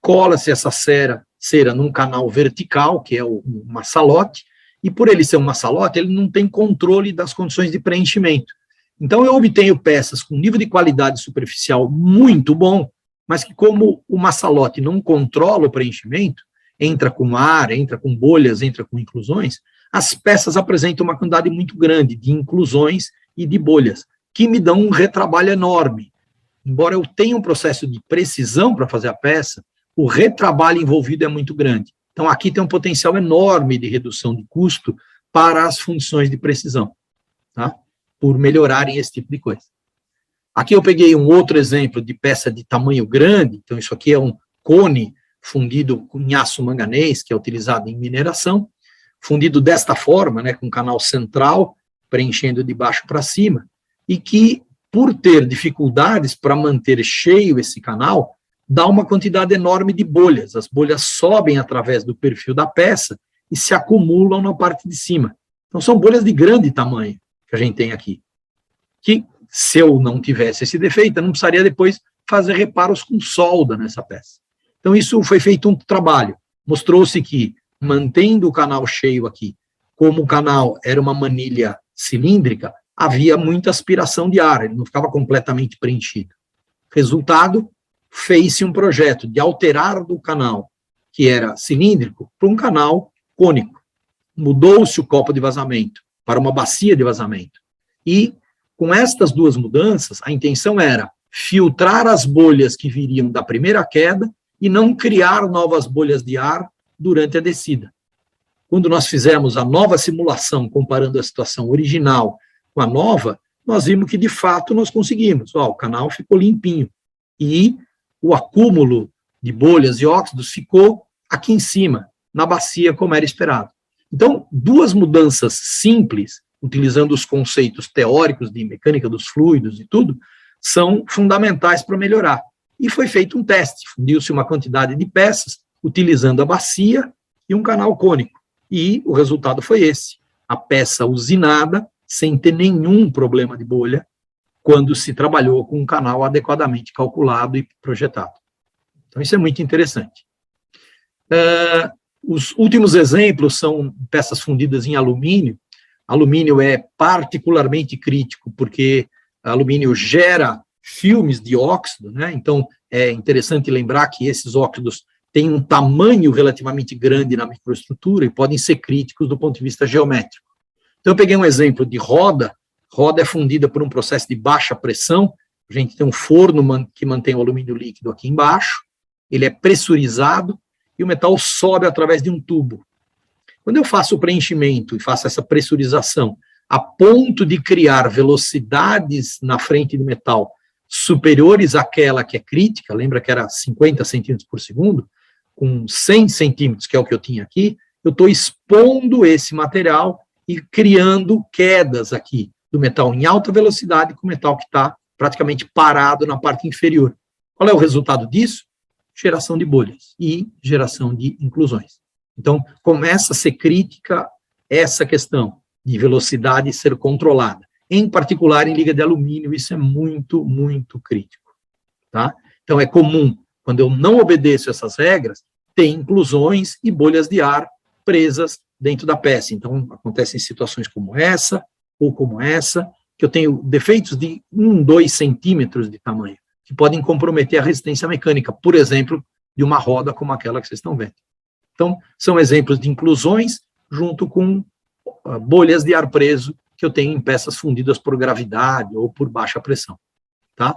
cola-se essa cera num canal vertical, que é um maçalote, e por ele ser um maçalote, ele não tem controle das condições de preenchimento. Então, eu obtenho peças com nível de qualidade superficial muito bom, mas que como o maçalote não controla o preenchimento, entra com ar, entra com bolhas, entra com inclusões, as peças apresentam uma quantidade muito grande de inclusões e de bolhas, que me dão um retrabalho enorme. Embora eu tenha um processo de precisão para fazer a peça, o retrabalho envolvido é muito grande. Então, aqui tem um potencial enorme de redução de custo para as funções de precisão, tá? Por melhorarem esse tipo de coisa. Aqui eu peguei um outro exemplo de peça de tamanho grande, então isso aqui é um cone fundido em aço manganês, que é utilizado em mineração, fundido desta forma, né, com canal central, preenchendo de baixo para cima, e que, por ter dificuldades para manter cheio esse canal, dá uma quantidade enorme de bolhas. As bolhas sobem através do perfil da peça e se acumulam na parte de cima. Então, são bolhas de grande tamanho que a gente tem aqui, que, se eu não tivesse esse defeito, eu não precisaria depois fazer reparos com solda nessa peça. Então, isso foi feito um trabalho. Mostrou-se que, mantendo o canal cheio aqui, como o canal era uma manilha cilíndrica, havia muita aspiração de ar, ele não ficava completamente preenchido. Resultado, fez-se um projeto de alterar do canal, que era cilíndrico, para um canal cônico. Mudou-se o copo de vazamento para uma bacia de vazamento. E, com estas duas mudanças, a intenção era filtrar as bolhas que viriam da primeira queda e não criar novas bolhas de ar durante a descida. Quando nós fizemos a nova simulação, comparando a situação original com a nova, nós vimos que, de fato, nós conseguimos. O canal ficou limpinho. E o acúmulo de bolhas e óxidos ficou aqui em cima, na bacia, como era esperado. Então, duas mudanças simples, utilizando os conceitos teóricos de mecânica dos fluidos e tudo, são fundamentais para melhorar. E foi feito um teste, fundiu-se uma quantidade de peças, utilizando a bacia e um canal cônico. E o resultado foi esse, a peça usinada, sem ter nenhum problema de bolha, quando se trabalhou com um canal adequadamente calculado e projetado. Então, isso é muito interessante. Os últimos exemplos são peças fundidas em alumínio. Alumínio é particularmente crítico, porque alumínio gera filmes de óxido, né? Então, é interessante lembrar que esses óxidos têm um tamanho relativamente grande na microestrutura e podem ser críticos do ponto de vista geométrico. Então, eu peguei um exemplo de roda. Roda é fundida por um processo de baixa pressão. A gente tem um forno que mantém o alumínio líquido aqui embaixo. Ele é pressurizado e o metal sobe através de um tubo. Quando eu faço o preenchimento e faço essa pressurização a ponto de criar velocidades na frente do metal superiores àquela que é crítica, lembra que era 50 centímetros por segundo, com 100 centímetros, que é o que eu tinha aqui, eu estou expondo esse material e criando quedas aqui do metal em alta velocidade com o metal que está praticamente parado na parte inferior. Qual é o resultado disso? Geração de bolhas e geração de inclusões. Então, começa a ser crítica essa questão de velocidade ser controlada. Em particular, em liga de alumínio, isso é muito, muito crítico. Tá? Então, é comum, quando eu não obedeço essas regras, ter inclusões e bolhas de ar presas dentro da peça. Então, acontecem situações como essa, ou como essa, que eu tenho defeitos de 1, 2 centímetros de tamanho, que podem comprometer a resistência mecânica, por exemplo, de uma roda como aquela que vocês estão vendo. Então, são exemplos de inclusões junto com bolhas de ar preso que eu tenho em peças fundidas por gravidade ou por baixa pressão. Tá?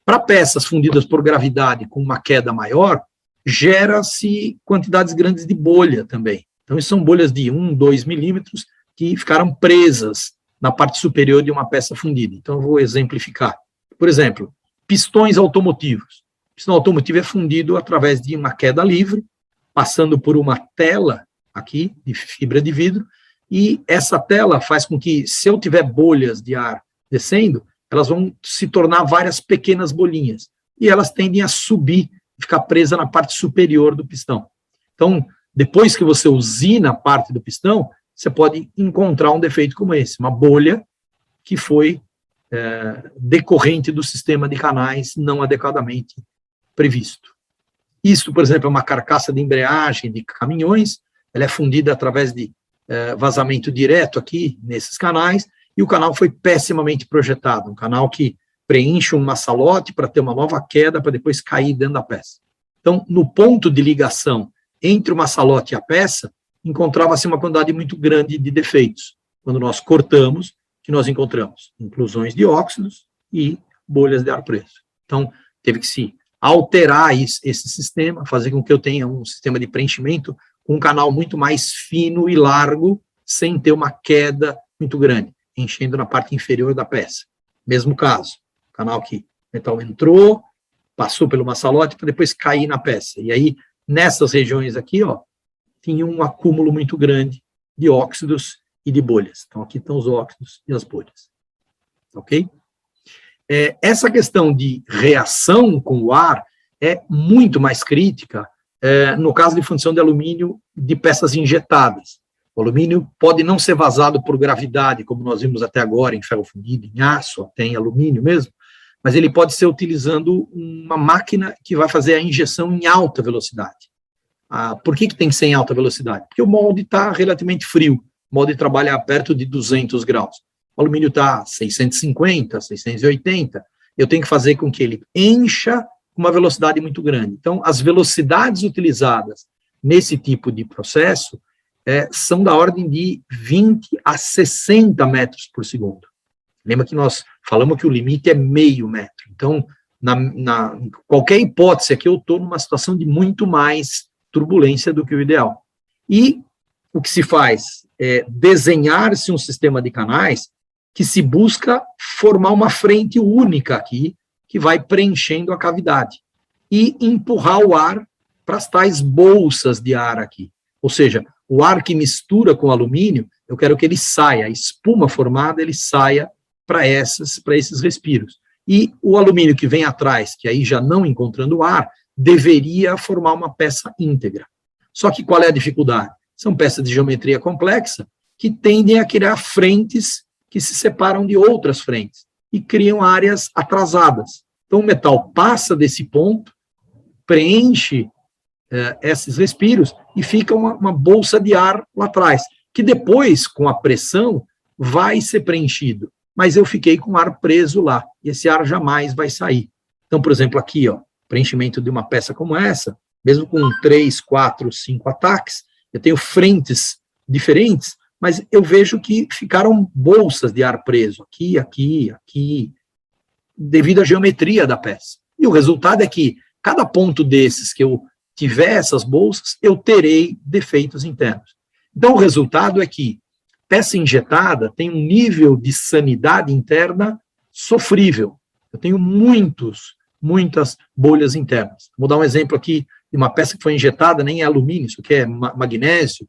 Para peças fundidas por gravidade com uma queda maior, gera-se quantidades grandes de bolha também. Então, isso são bolhas de 1, 2 milímetros que ficaram presas na parte superior de uma peça fundida. Então, eu vou exemplificar. Por exemplo, pistões automotivos. O pistão automotivo é fundido através de uma queda livre, passando por uma tela aqui, de fibra de vidro, e essa tela faz com que, se eu tiver bolhas de ar descendo, elas vão se tornar várias pequenas bolinhas, e elas tendem a subir, ficar presa na parte superior do pistão. Então, depois que você usina a parte do pistão, você pode encontrar um defeito como esse, uma bolha que foi decorrente do sistema de canais não adequadamente previsto. Isso, por exemplo, é uma carcaça de embreagem de caminhões, ela é fundida através de vazamento direto aqui, nesses canais, e o canal foi pessimamente projetado, um canal que preenche um maçalote para ter uma nova queda, para depois cair dentro da peça. Então, no ponto de ligação entre o maçalote e a peça, encontrava-se uma quantidade muito grande de defeitos. Quando nós cortamos, que nós encontramos inclusões de óxidos e bolhas de ar preso. Então, teve que se alterar esse sistema, fazer com que eu tenha um sistema de preenchimento com um canal muito mais fino e largo, sem ter uma queda muito grande, enchendo na parte inferior da peça. Mesmo caso, canal que o metal entrou, passou pelo maçalote para depois cair na peça. E aí, nessas regiões aqui, ó, tinha um acúmulo muito grande de óxidos e de bolhas. Então, aqui estão os óxidos e as bolhas. Ok? Essa questão de reação com o ar é muito mais crítica no caso de fundição de alumínio de peças injetadas. O alumínio pode não ser vazado por gravidade, como nós vimos até agora em ferro fundido, em aço, até em alumínio mesmo, mas ele pode ser utilizando uma máquina que vai fazer a injeção em alta velocidade. Por que tem que ser em alta velocidade? Porque o molde está relativamente frio, o molde trabalha perto de 200 graus. O alumínio está 650, 680, eu tenho que fazer com que ele encha com uma velocidade muito grande. Então, as velocidades utilizadas nesse tipo de processo são da ordem de 20 a 60 metros por segundo. Lembra que nós falamos que o limite é meio metro. Então, na qualquer hipótese aqui, eu estou numa situação de muito mais turbulência do que o ideal. E o que se faz é desenhar-se um sistema de canais que se busca formar uma frente única aqui, que vai preenchendo a cavidade, e empurrar o ar para as tais bolsas de ar aqui. Ou seja, o ar que mistura com o alumínio, eu quero que ele saia, a espuma formada, ele saia para esses respiros. E o alumínio que vem atrás, que aí já não encontrando ar, deveria formar uma peça íntegra. Só que qual é a dificuldade? São peças de geometria complexa que tendem a criar frentes que se separam de outras frentes e criam áreas atrasadas. Então, o metal passa desse ponto, preenche esses respiros e fica uma bolsa de ar lá atrás, que depois, com a pressão, vai ser preenchido. Mas eu fiquei com o ar preso lá, e esse ar jamais vai sair. Então, por exemplo, aqui, ó, preenchimento de uma peça como essa, mesmo com 3, 4, 5 ataques, eu tenho frentes diferentes, mas eu vejo que ficaram bolsas de ar preso, aqui, aqui, aqui, devido à geometria da peça. E o resultado é que cada ponto desses que eu tiver essas bolsas, eu terei defeitos internos. Então, o resultado é que peça injetada tem um nível de sanidade interna sofrível. Eu tenho muitas bolhas internas. Vou dar um exemplo aqui de uma peça que foi injetada, nem é alumínio, isso aqui é magnésio.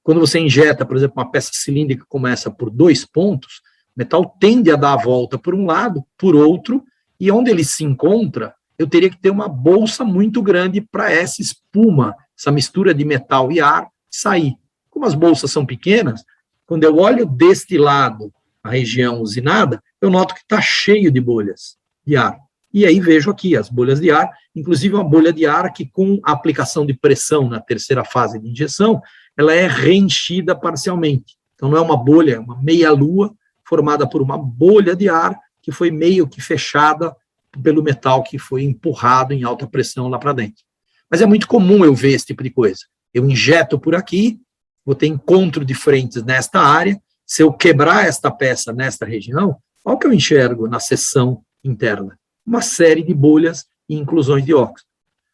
Quando você injeta, por exemplo, uma peça cilíndrica que começa por 2 pontos, o metal tende a dar a volta por um lado, por outro, e onde ele se encontra, eu teria que ter uma bolsa muito grande para essa espuma, essa mistura de metal e ar, sair. Como as bolsas são pequenas, quando eu olho deste lado, a região usinada, eu noto que está cheio de bolhas de ar. E aí vejo aqui as bolhas de ar, inclusive uma bolha de ar que com a aplicação de pressão na terceira fase de injeção, ela é reenchida parcialmente. Então não é uma bolha, é uma meia-lua formada por uma bolha de ar que foi meio que fechada pelo metal que foi empurrado em alta pressão lá para dentro. Mas é muito comum eu ver esse tipo de coisa. Eu injeto por aqui, vou ter encontro de frentes nesta área, se eu quebrar esta peça nesta região, olha o que eu enxergo na seção interna. Uma série de bolhas e inclusões de óxido.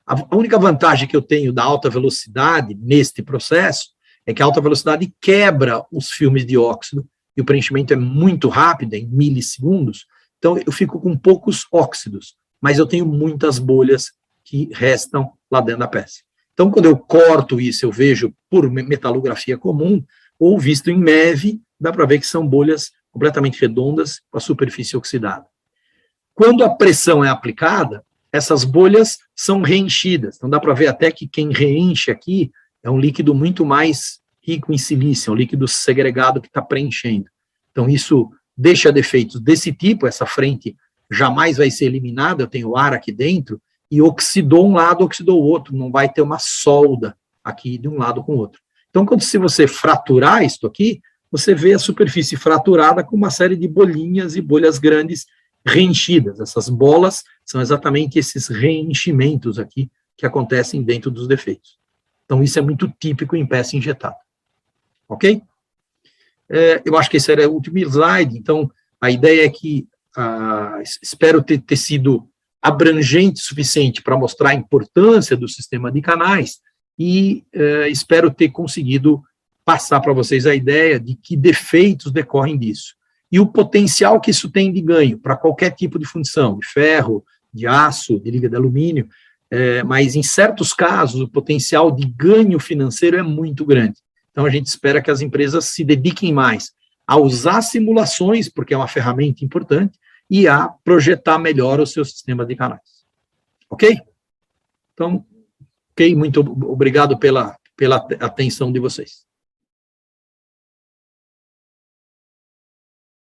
A única vantagem que eu tenho da alta velocidade neste processo é que a alta velocidade quebra os filmes de óxido e o preenchimento é muito rápido, em milissegundos, então eu fico com poucos óxidos, mas eu tenho muitas bolhas que restam lá dentro da peça. Então, quando eu corto isso, eu vejo por metalografia comum, ou visto em MEV, dá para ver que são bolhas completamente redondas com a superfície oxidada. Quando a pressão é aplicada, essas bolhas são reenchidas. Então, dá para ver até que quem reenche aqui é um líquido muito mais rico em silício, é um líquido segregado que está preenchendo. Então, isso deixa defeitos desse tipo, essa frente jamais vai ser eliminada, eu tenho ar aqui dentro, e oxidou um lado, oxidou o outro, não vai ter uma solda aqui de um lado com o outro. Então, se você fraturar isto aqui, você vê a superfície fraturada com uma série de bolinhas e bolhas grandes reenchidas. Essas bolas são exatamente esses reenchimentos aqui que acontecem dentro dos defeitos. Então, isso é muito típico em peça injetada. Ok? Eu acho que esse era o último slide, então a ideia é que espero ter sido abrangente o suficiente para mostrar a importância do sistema de canais e espero ter conseguido passar para vocês a ideia de que defeitos decorrem disso e o potencial que isso tem de ganho para qualquer tipo de fundição, de ferro, de aço, de liga de alumínio, mas em certos casos o potencial de ganho financeiro é muito grande. Então, a gente espera que as empresas se dediquem mais a usar simulações, porque é uma ferramenta importante, e a projetar melhor o seu sistema de canais. Ok? Então, ok, muito obrigado pela atenção de vocês.